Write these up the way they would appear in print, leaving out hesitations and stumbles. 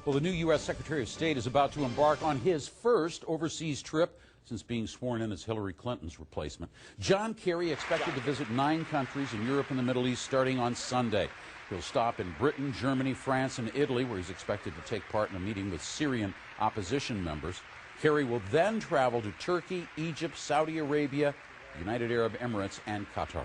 Well, the new U.S. Secretary of State is about to embark on his first overseas trip since being sworn in as Hillary Clinton's replacement. John Kerry expected to visit 9 countries in Europe and the Middle East starting on Sunday. He'll stop in Britain, Germany, France, and Italy, where he's expected to take part in a meeting with Syrian opposition members. Kerry will then travel to Turkey, Egypt, Saudi Arabia, the United Arab Emirates, and Qatar.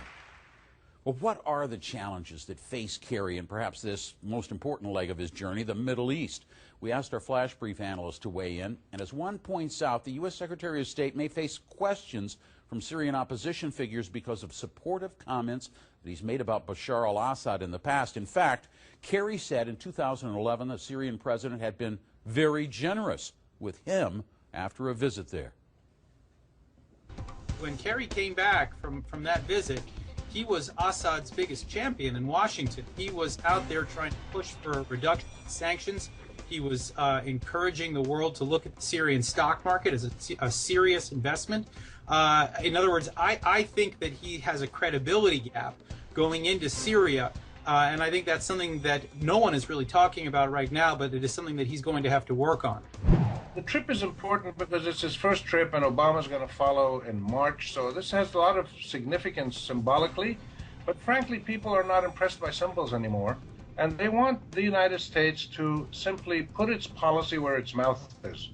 Well, what are the challenges that face Kerry and perhaps this most important leg of his journey, the Middle East? We asked our Flash Brief analyst to weigh in, and as one points out, the U.S. Secretary of State may face questions from Syrian opposition figures because of supportive comments that he's made about Bashar al-Assad in the past. In fact, Kerry said in 2011 the Syrian president had been very generous with him after a visit there. When Kerry came back from that visit, he was Assad's biggest champion in Washington. He was out there trying to push for a reduction in sanctions. He was encouraging the world to look at the Syrian stock market as a serious investment. In other words, I think that he has a credibility gap going into Syria, and I think that's something that no one is really talking about right now, but it is something that he's going to have to work on. The trip is important because it's his first trip, and Obama's going to follow in March, so this has a lot of significance symbolically. But frankly, people are not impressed by symbols anymore, and they want the United States to simply put its policy where its mouth is,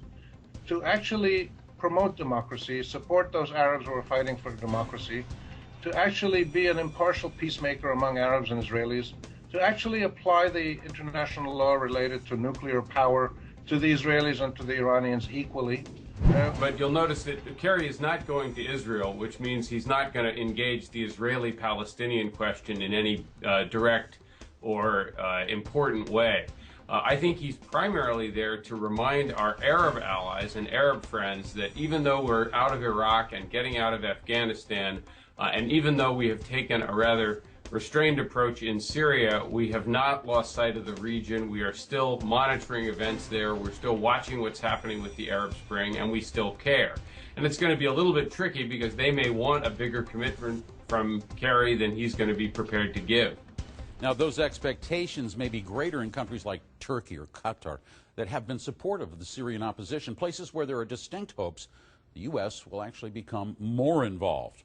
to actually promote democracy, support those Arabs who are fighting for democracy, to actually be an impartial peacemaker among Arabs and Israelis, to actually apply the international law related to nuclear power to the Israelis and to the Iranians equally. But you'll notice that Kerry is not going to Israel, which means he's not going to engage the Israeli-Palestinian question in any direct or important way. I think he's primarily there to remind our Arab allies and Arab friends that even though we're out of Iraq and getting out of Afghanistan, and even though we have taken a rather restrained approach in Syria, we have not lost sight of the region. We are still monitoring events there. We're still watching what's happening with the Arab Spring, and we still care. And it's going to be a little bit tricky because they may want a bigger commitment from Kerry than he's going to be prepared to give. Now, those expectations may be greater in countries like Turkey or Qatar that have been supportive of the Syrian opposition, places where there are distinct hopes the U.S. will actually become more involved.